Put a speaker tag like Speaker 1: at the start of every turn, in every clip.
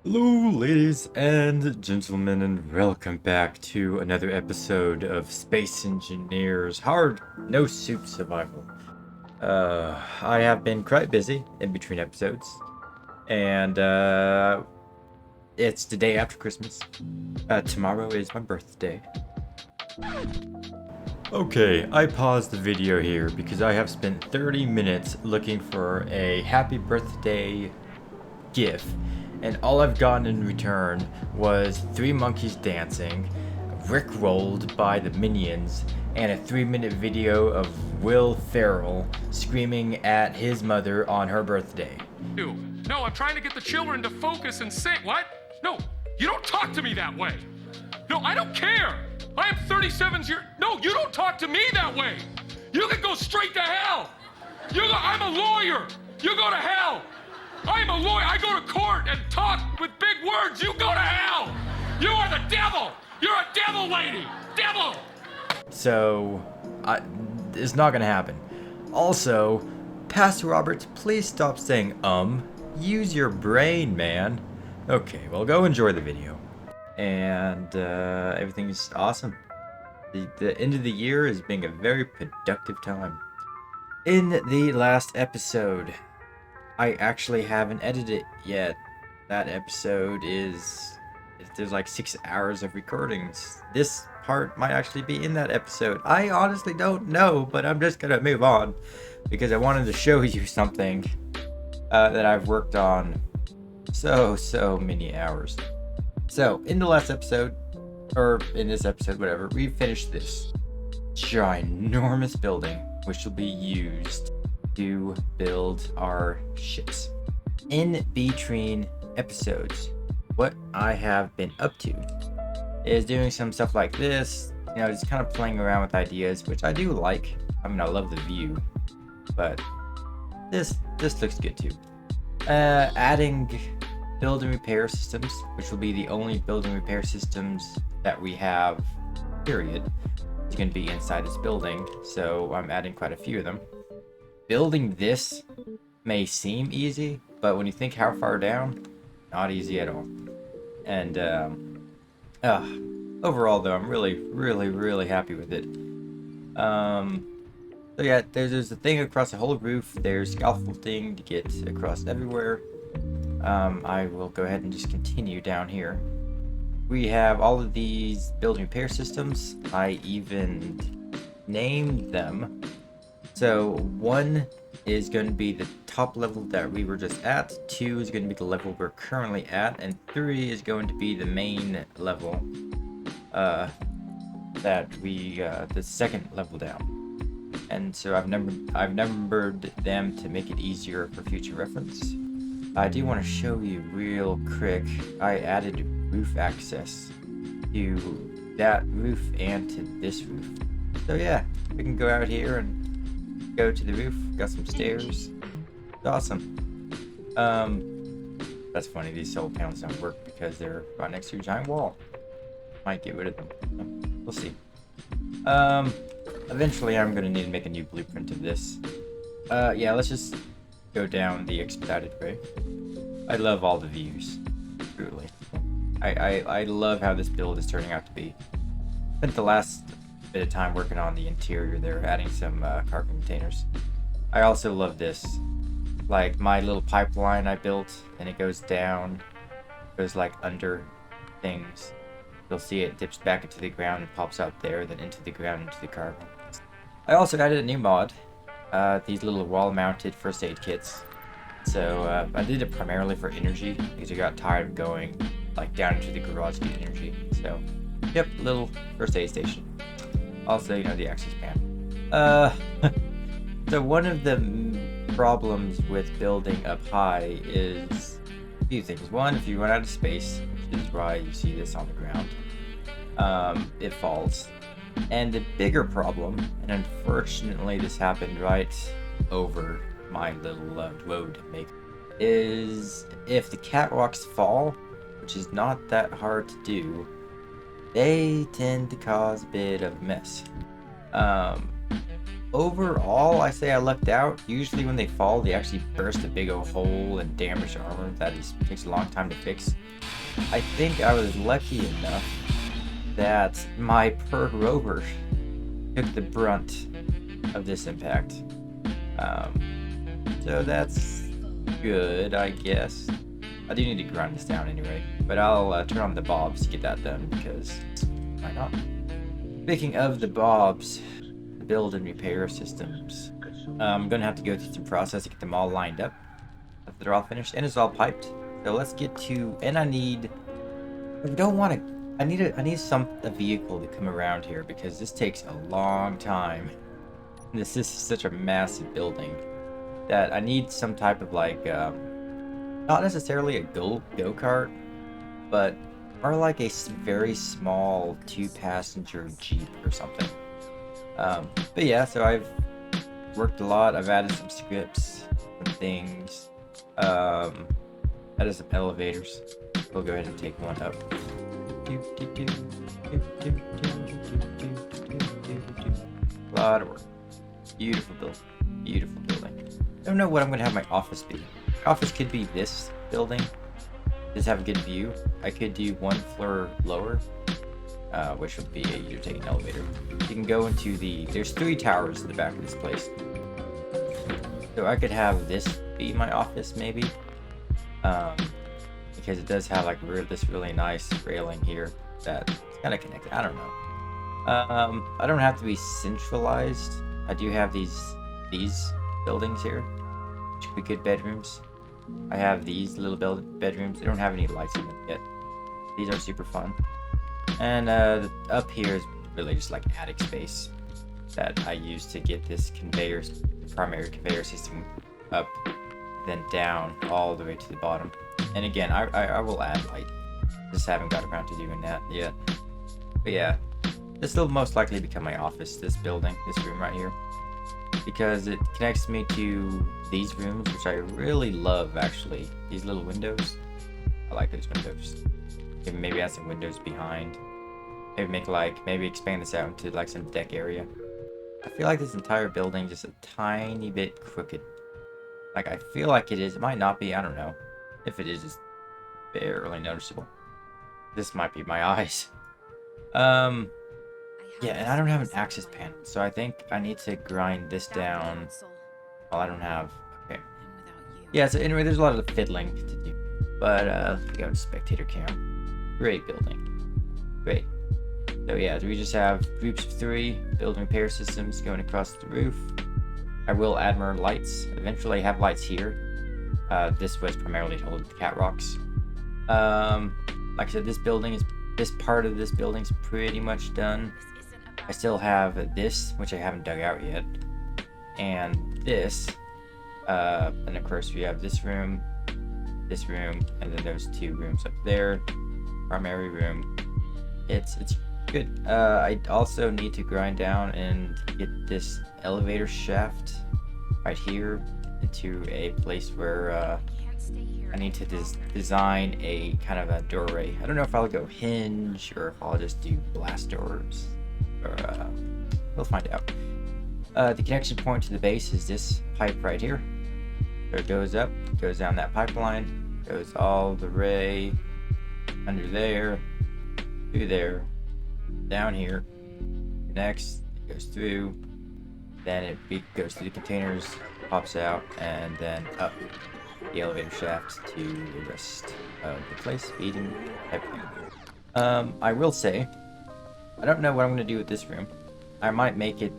Speaker 1: Hello, ladies and gentlemen, and welcome back to another episode of Space Engineers Hard No Soup Survival. I have been quite busy in between episodes, and it's the day after Christmas. Tomorrow is my birthday. Okay, I paused the video here because I have spent 30 minutes looking for a happy birthday GIF, and all I've gotten in return was 3 monkeys dancing, rickrolled by the minions, and a 3-minute video of Will Ferrell screaming at his mother on her birthday.
Speaker 2: No, I'm trying to get the children to focus and sing. What? No, you don't talk to me that way. No, I don't care. I am 37 years. No, you don't talk to me that way. You can go straight to hell. I'm a lawyer. You go to hell. I'm a lawyer. I go to court and talk with big words. You go to hell. You are the devil. You're a devil lady. Devil.
Speaker 1: So, it's not gonna happen. Also, Pastor Roberts, please stop saying use your brain, man. Okay, well, go enjoy the video. And everything is awesome. The end of the year is being a very productive time. In the last episode, I actually haven't edited it yet. That episode there's like 6 hours of recordings. This part might actually be in that episode. I honestly don't know, but I'm just gonna move on because I wanted to show you something that I've worked on so many hours. So in the last episode, or in this episode, whatever, we finished this ginormous building, which will be used to build our ships. In between episodes, what I have been up to is doing some stuff like this, just kind of playing around with ideas, which I do like. I mean, I love the view, but this looks good too. Adding build and repair systems, which will be the only build and repair systems that we have, period. It's going to be inside this building, so I'm adding quite a few of them. Building this may seem easy, but when you think how far down, not easy at all. And overall though, I'm really happy with it. So yeah, there's a thing across the whole roof. There's scaffolding to get across everywhere. I will go ahead and just continue down here. We have all of these build and repair systems. I even named them. So 1 is going to be the top level that we were just at, 2 is going to be the level we're currently at, and 3 is going to be the main level that we the second level down. And so I've numbered them to make it easier for future reference. I do want to show you real quick. I added roof access to that roof and to this roof. So yeah, we can go out here and go to the roof. Got some stairs. It's awesome. That's funny. These solar panels don't work because they're right next to a giant wall. Might get rid of them. We'll see. Eventually I'm gonna need to make a new blueprint of this. Yeah, let's just go down the expedited way. I love all the views, truly. I love how this build is turning out to be. Spent the last bit of time working on the interior there, adding some cargo containers. I also love this, like my little pipeline I built, and it goes down, goes like under things. You'll see it dips back into the ground and pops out there, then into the ground, into the cargo. I also added a new mod, these little wall-mounted first aid kits. So I did it primarily for energy because I got tired of going like down into the garage to get energy. So yep, little first aid station. Also, the access pan. So one of the problems with building up high is a few things. One, if you run out of space, which is why you see this on the ground, it falls. And the bigger problem, and unfortunately this happened right over my little road maker, is if the catwalks fall, which is not that hard to do, they tend to cause a bit of a mess. overall, I say I lucked out. Usually when they fall, they actually burst a big old hole and damage armor. Takes a long time to fix. I think I was lucky enough that my per rover took the brunt of this impact. So that's good, I guess. I do need to grind this down anyway, but I'll turn on the bobs to get that done because why not? Speaking of the bobs, the build and repair systems, I'm gonna have to go through some process to get them all lined up. After they're all finished and it's all piped. So let's get to, and I need a vehicle to come around here because this takes a long time. This is such a massive building that I need some type of like, not necessarily a go-kart, but more like a very small 2-passenger Jeep or something. But yeah, so I've worked a lot. I've added some scripts, some things, added some elevators. We'll go ahead and take one up. A lot of work. Beautiful building. Beautiful building. I don't know what I'm going to have my office be. My office could be this building. Just have a good view. I could do one floor lower, which would be you're taking an elevator. You can go into there's 3 towers in the back of this place. So I could have this be my office maybe. Because it does have like this really nice railing here that's kind of connected. I don't know. I don't have to be centralized. I do have these buildings here, which could be good bedrooms. I have these little bedrooms. They don't have any lights in them yet. These are super fun. And up here is really just like attic space that I use to get this primary conveyor system up, then down all the way to the bottom. And again, I will add light. Just haven't got around to doing that yet. But yeah, this will most likely become my office, this building, this room right here. Because it connects me to these rooms, which I really love actually. These little windows. I like those windows. Maybe add some windows behind. Maybe expand this out into like some deck area. I feel like this entire building just a tiny bit crooked. Like I feel like it is. It might not be, I don't know. If it is, it's barely noticeable. This might be my eyes. Yeah, and I don't have an access panel, so I think I need to grind this down. Well, I don't have. Okay. Yeah, so anyway, there's a lot of fiddling to do. But we go to spectator cam. Great building. Great. So yeah, we just have groups of 3 building repair systems going across the roof. I will add more lights. Eventually, I have lights here. This was primarily to hold the cat rocks. Like I said, this part of this building's pretty much done. I still have this, which I haven't dug out yet, and this, and of course we have this room, and then those 2 rooms up there. Primary room. It's good. I also need to grind down and get this elevator shaft right here into a place where I need to design a kind of a doorway. I don't know if I'll go hinge or if I'll just do blast doors. Or we'll find out. The connection point to the base is this pipe right here. So it goes up, goes down that pipeline, goes all the way under there, through there, down here. Next, it goes through, then it goes through the containers, pops out, and then up the elevator shaft to the rest of the place, feeding everything. I will say, I don't know what I'm going to do with this room. I might make it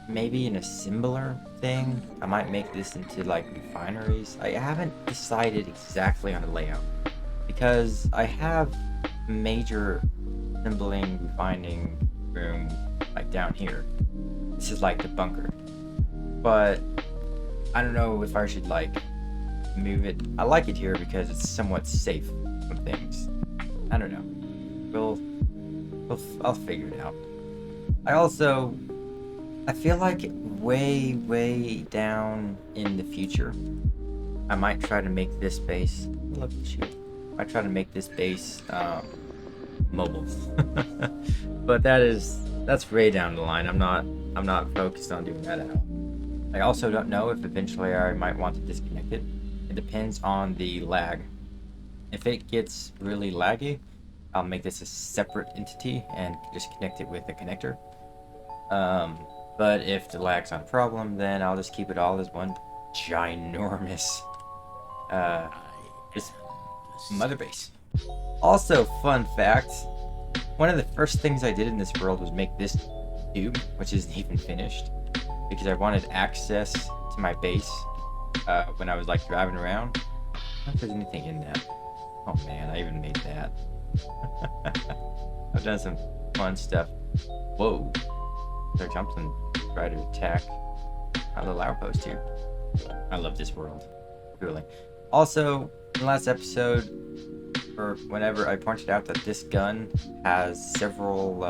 Speaker 1: maybe an assembler thing. I might make this into like refineries. I haven't decided exactly on the layout because I have major assembling, refining room like down here. This is like the bunker. But I don't know if I should like move it. I like it here because it's somewhat safe from things. I don't know. I'll figure it out. I feel like way down in the future, I might try to make this base. Look at you. I try to make this base mobile. But that's way down the line. I'm not I'm not focused on doing that at all. I also don't know if eventually I might want to disconnect it. It depends on the lag. If it gets really laggy, I'll make this a separate entity and just connect it with a connector. But if the lag's not a problem, then I'll just keep it all as one ginormous just mother base. Also, fun fact, one of the first things I did in this world was make this tube, which isn't even finished, because I wanted access to my base when I was like driving around. I don't know if there's anything in that. Oh man, I even made that. I've done some fun stuff. Whoa. There jumps and try to attack my little outpost here. I love this world. Truly. Also, in the last episode, or whenever, I pointed out that this gun has several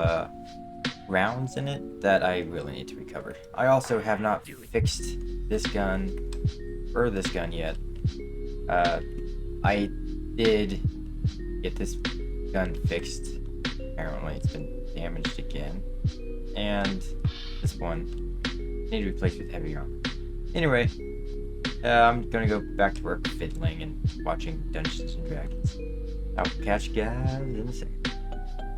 Speaker 1: rounds in it that I really need to recover. I also have not fixed this gun or this gun yet. I did get this gun fixed. Apparently it's been damaged again. And this one need to replace with heavy armor. Anyway, I'm gonna go back to work fiddling and watching Dungeons and Dragons. I'll catch you guys in a second.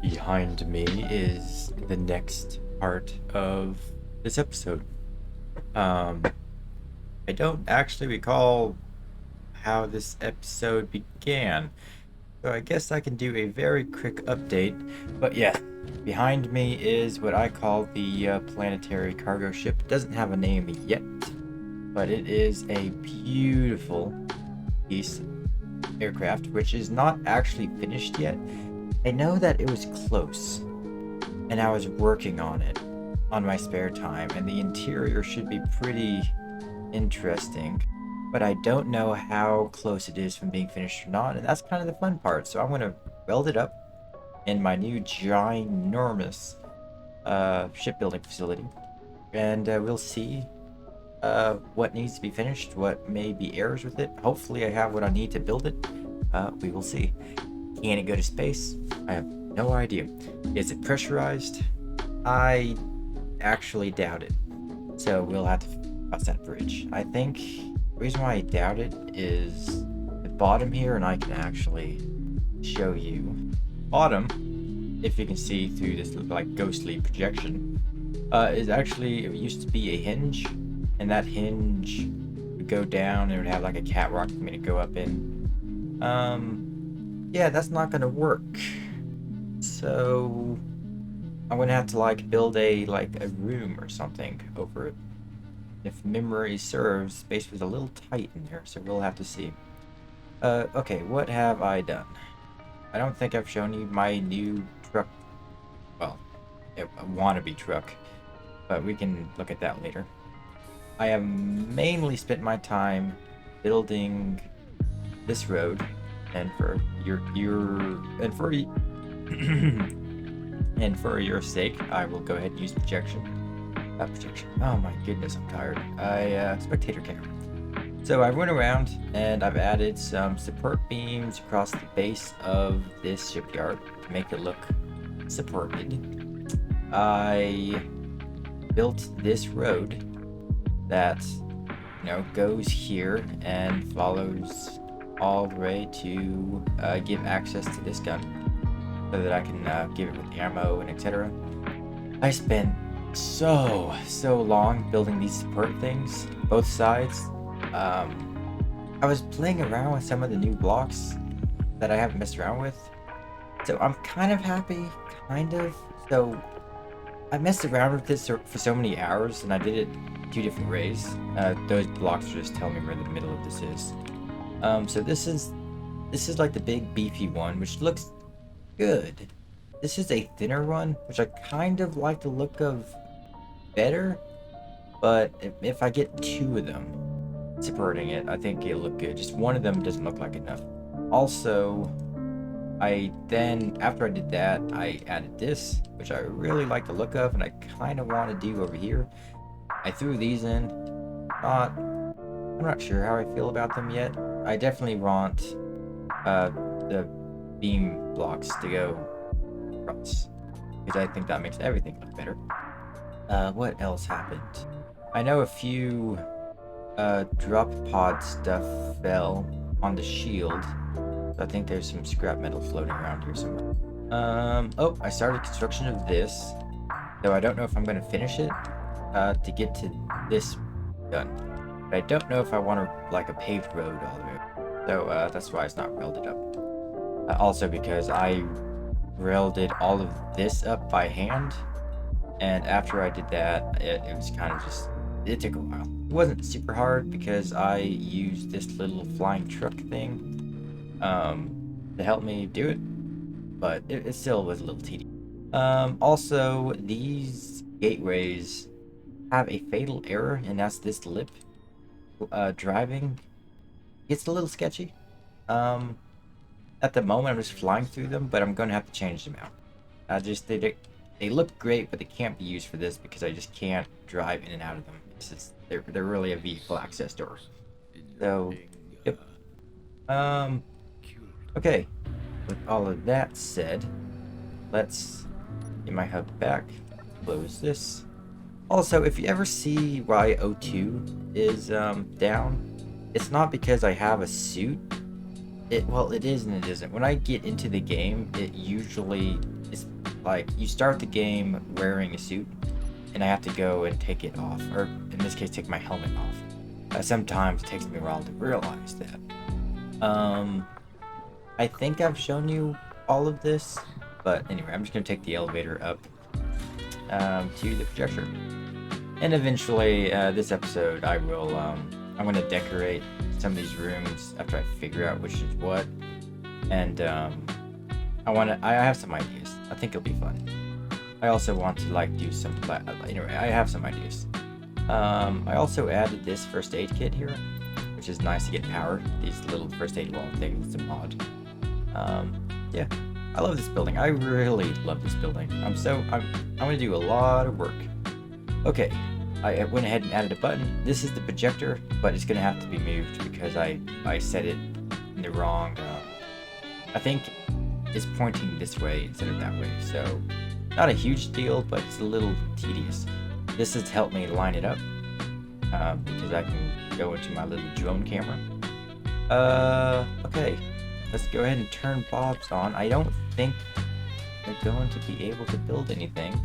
Speaker 1: Behind me is the next part of this episode. I don't actually recall how this episode began, so I guess I can do a very quick update. But yeah, behind me is what I call the planetary cargo ship. It doesn't have a name yet, but it is a beautiful piece of aircraft, which is not actually finished yet. I know that it was close, and I was working on it on my spare time, and the interior should be pretty interesting, but I don't know how close it is from being finished or not, and that's kind of the fun part. So I'm going to weld it up in my new ginormous shipbuilding facility, and we'll see what needs to be finished, what may be errors with it. Hopefully I have what I need to build it. We will see. Can it go to space? I have no idea. Is it pressurized? I actually doubt it. So we'll have to cross that bridge. I think the reason why I doubt it is the bottom here, and I can actually show you. Bottom, if you can see through this like ghostly projection, is actually, it used to be a hinge, and that hinge would go down and it would have like a catwalk for me to go up in. Yeah, that's not gonna work. So I'm gonna have to like build a room or something over it. If memory serves, space was a little tight in there, so we'll have to see. Okay, what have I done? I don't think I've shown you my new truck. Well, a wannabe truck, but we can look at that later. I have mainly spent my time building this road, and for and for your sake, I will go ahead and use projection. Projection. Oh my goodness, I'm tired. Spectator camera. So I went around and I've added some support beams across the base of this shipyard to make it look supported. I built this road that, goes here and follows all the way to give access to this gun, so that I can give it with ammo and etc. I spent so long building these support things, both sides. I was playing around with some of the new blocks that I haven't messed around with, so I'm kind of happy, So I messed around with this for so many hours, and I did it 2 different ways. Those blocks are just telling me where the middle of this is. So this is like the big beefy one, which looks good. This is a thinner one, which I kind of like the look of better, but if I get 2 of them supporting it, I think it'll look good. Just one of them doesn't look like enough. Also, after I did that, I added this, which I really like the look of, and I kind of want to do over here. I threw these in. I'm not sure how I feel about them yet. I definitely want the beam blocks to go across, because I think that makes everything look better. What else happened? I know a few drop pod stuff fell on the shield. I think there's some scrap metal floating around here somewhere. Oh, I started construction of this. So I don't know if I'm going to finish it to get to this done. But I don't know if I want to, like, a paved road all the way. So that's why it's not welded up. Also because I welded all of this up by hand. And after I did that, it was kind of just, it took a while. It wasn't super hard because I used this little flying truck thing to help me do it. But it still was a little tedious. Also, these gateways have a fatal error, and that's this lip. Driving gets a little sketchy. At the moment, I'm just flying through them, but I'm going to have to change them out. They look great, but they can't be used for this because I just can't drive in and out of them. They're really a vehicle access door. So, yep. Okay. With all of that said, let's get my hub back. Close this. Also, if you ever see why O2 is down, it's not because I have a suit. Well, it is and it isn't. When I get into the game, it usually is like you start the game wearing a suit, and I have to go and take it off, or in this case, take my helmet off. Sometimes it takes me a while to realize that. I think I've shown you all of this, but anyway, I'm just gonna take the elevator up to the projector, and eventually, this episode, I'm gonna decorate some of these rooms after I figure out which is what, and I have some ideas. I think it'll be fun. I also want to like do some anyway, I have some ideas. I also added this first aid kit here, which is nice to get power. These little first aid wall things, it's a mod. Yeah, I love this building. I really love this building. I'm gonna do a lot of work. Okay, I went ahead and added a button. This is the projector, but it's gonna have to be moved because I set it in the wrong. I think it's pointing this way instead of that way. So not a huge deal, but it's a little tedious. This has helped me line it up because I can go into my little drone camera. Okay, let's go ahead and turn Bob's on. I don't think they're going to be able to build anything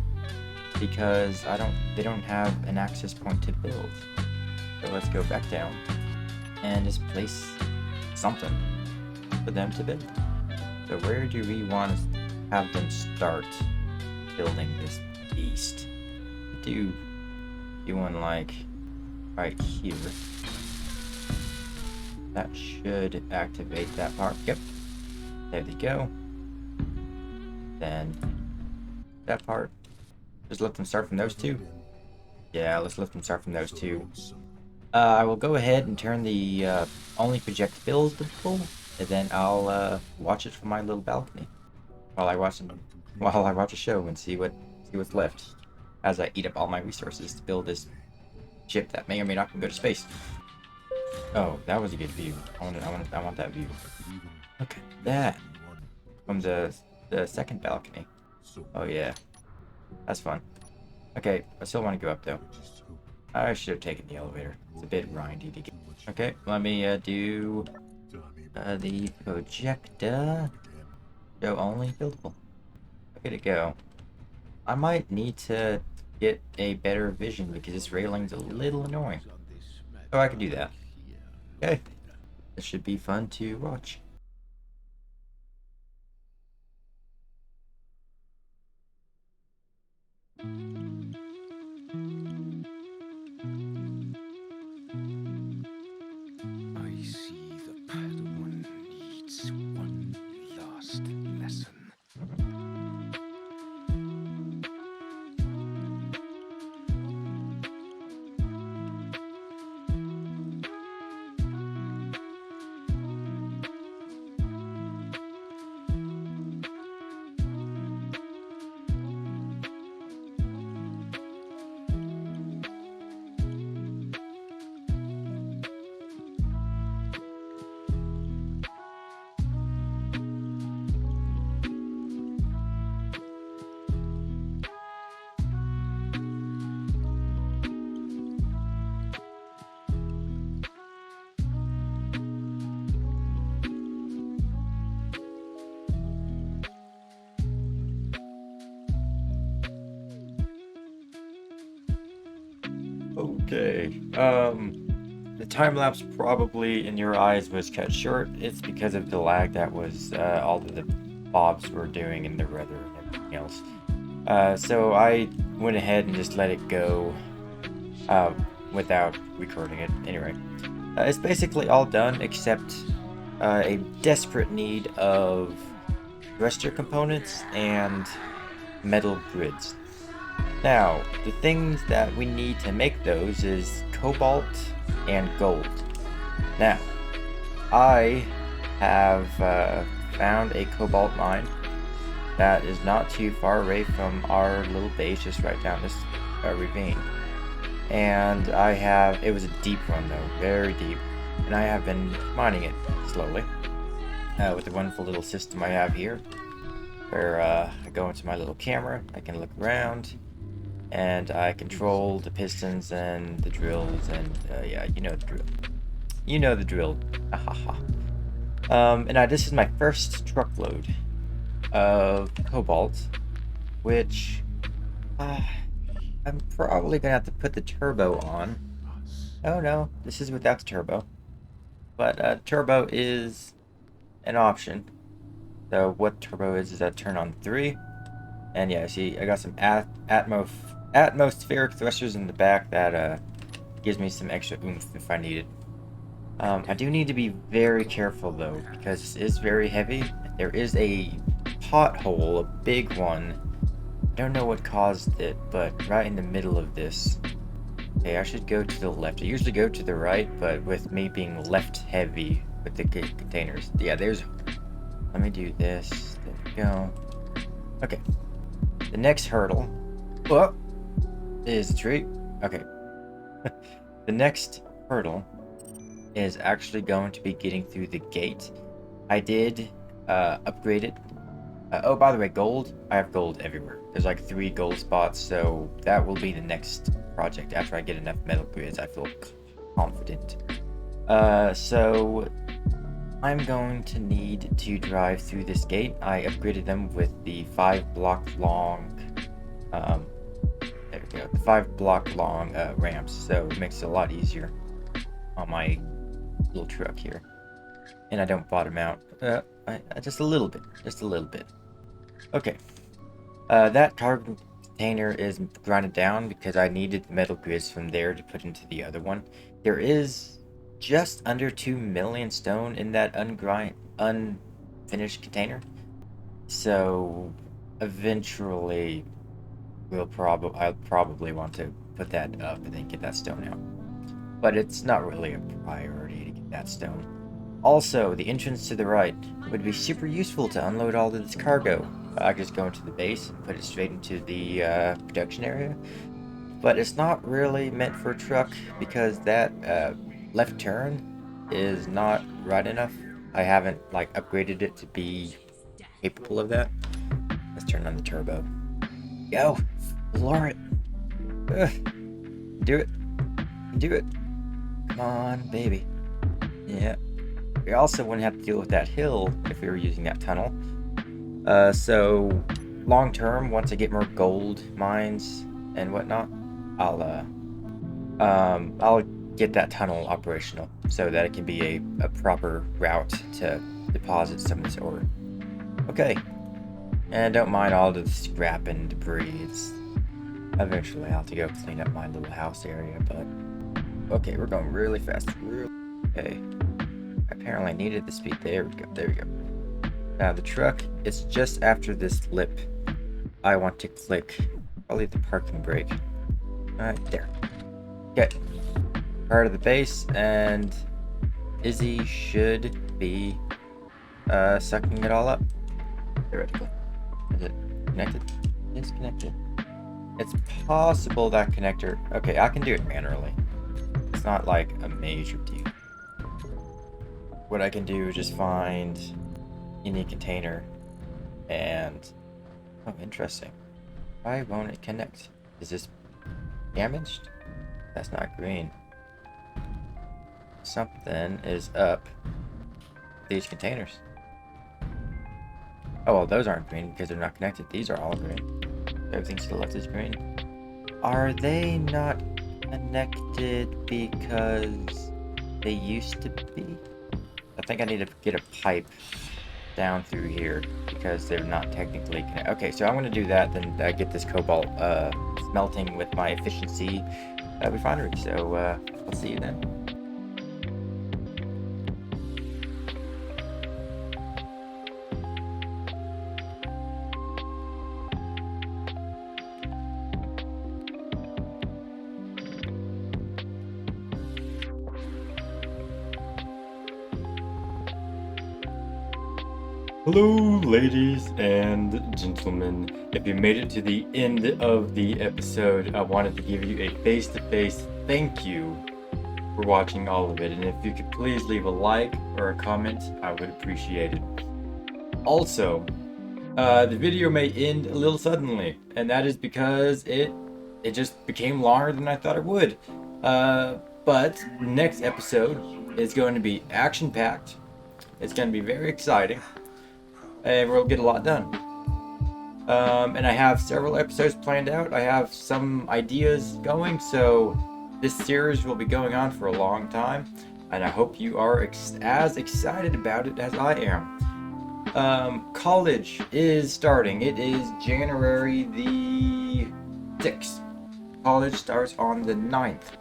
Speaker 1: because they don't have an access point to build. So let's go back down and just place something for them to build. So where do we want to have them start building this beast? Do one like right here. That should activate that part. Yep. There they go. Then that part. Just let them start from those two. Yeah, let's let them start from those two. I will go ahead and turn the only project buildable, and then I'll watch it from my little balcony while I watch a show and see what's left as I eat up all my resources to build this ship that may or may not go to space. Oh, that was a good view. I want that view. Look at that from the second balcony. Oh yeah, that's fun. Okay, I still want to go up though. I should have taken the elevator. It's a bit grindy to get. Okay, let me do the projector. Show only buildable. Okay to go. I might need to get a better vision because this railing's a little annoying. So I can do that. Okay. This should be fun to watch.
Speaker 3: I see the Padawan needs one last lesson.
Speaker 1: Okay. The time lapse probably in your eyes was cut short. It's because of the lag that was all of the bobs were doing in the weather and everything else. So I went ahead and just let it go uh, without recording it. Anyway, it's basically all done except a desperate need of thruster components and metal grids. Now, the things that we need to make those is cobalt and gold. Now, I have found a cobalt mine that is not too far away from our little base, just right down this ravine. And it was a deep one though, very deep. And I have been mining it slowly with the wonderful little system I have here, where I go into my little camera, I can look around, and I control the pistons and the drills, and yeah, you know the drill. You know the drill. And this is my first truckload of cobalt, which I'm probably gonna have to put the turbo on. Oh no, this is without the turbo. But turbo is an option. So what turbo is that turn on 3. And yeah, see, I got some atmospheric thrusters in the back that gives me some extra oomph if I need it. I do need to be very careful though, because it is very heavy. There is a pothole, a big one. I don't know what caused it, but right in the middle of this. Okay, I should go to the left. I usually go to the right, but with me being left heavy with the containers. Yeah, let me do this. There we go. Okay. The next hurdle is a tree. Okay. The next hurdle is actually going to be getting through the gate. I did upgrade it. Oh, by the way, gold. I have gold everywhere. There's like 3 gold spots, so that will be the next project after I get enough metal grids. I feel confident. So I'm going to need to drive through this gate. I upgraded them with the 5 block long there we go, the 5 block long ramps, so it makes it a lot easier on my little truck here. And I don't bottom out just a little bit, okay. That cargo container is grinded down because I needed metal grids from there to put into the other one. There is just under 2 million stone in that unfinished container, so eventually I'll probably want to put that up and then get that stone out. But it's not really a priority to get that stone. Also, the entrance to the right would be super useful to unload all of this cargo. I just go into the base and put it straight into the production area. But it's not really meant for a truck because that left turn is not right enough. I haven't like upgraded it to be capable of that. Let's turn on the turbo. Go! Floor it! Do it! Do it! Come on, baby. Yeah. We also wouldn't have to deal with that hill if we were using that tunnel. So long term, once I get more gold mines and whatnot, I'll get that tunnel operational so that it can be a proper route to deposit some of this ore. Okay. And don't mind all the scrap and debris. Eventually I'll have to go clean up my little house area, but okay, we're going really fast. Okay. Apparently I needed the speed. There we go. Now the truck, it's just after this lip. I want to click probably the parking brake. Right there. Okay. Part of the base, and Izzy should be sucking it all up. Theoretically. Is it connected? It's connected. It's possible that connector... Okay, I can do it manually. It's not like a major deal. What I can do is just find any container and... Oh, interesting. Why won't it connect? Is this damaged? That's not green. Something is up with these containers. Oh, well, those aren't green because they're not connected. These are all green. Everything to the left is green. Are they not connected because they used to be. I think I need to get a pipe down through here because they're not technically connected. Okay, so I'm going to do that, then get this cobalt smelting with my efficiency refinery. So I'll see you then. Hello, ladies and gentlemen. If you made it to the end of the episode, I wanted to give you a face-to-face thank you for watching all of it. And if you could please leave a like or a comment, I would appreciate it. Also, the video may end a little suddenly, and that is because it just became longer than I thought it would. But next episode is going to be action-packed. It's going to be very exciting. And we'll get a lot done. And I have several episodes planned out. I have some ideas going, so this series will be going on for a long time, and I hope you are as excited about it as I am. College is starting. It is January the 6th. College starts on the 9th.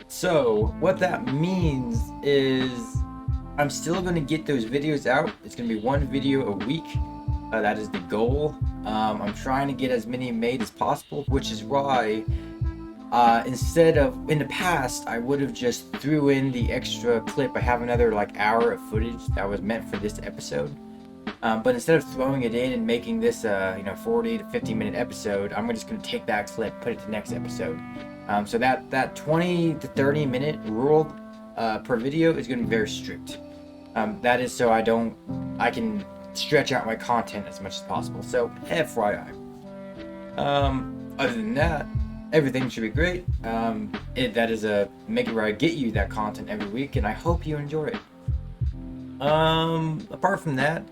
Speaker 1: So what that means is I'm still going to get those videos out. It's going to be one video a week. That is the goal. I'm trying to get as many made as possible, which is why instead of in the past, I would have just threw in the extra clip. I have another like hour of footage that was meant for this episode. But instead of throwing it in and making this 40 to 50 minute episode, I'm just going to take that clip, put it to the next episode. So that 20 to 30 minute rule per video is going to be very strict. That is so I can stretch out my content as much as possible. So FYI. Other than that, everything should be great. That is a make it where I get you that content every week, and I hope you enjoy it. Apart from that,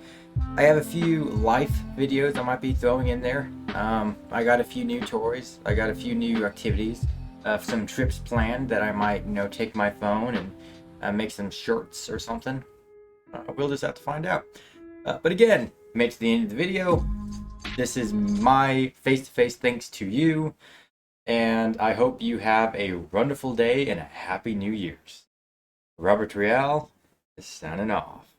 Speaker 1: I have a few life videos I might be throwing in there. I got a few new toys. I got a few new activities. Some trips planned that I might take my phone and make some shorts or something. We'll just have to find out. But again, made it to the end of the video. This is my face-to-face thanks to you, and I hope you have a wonderful day and a happy New Year's. Robert Real is signing off.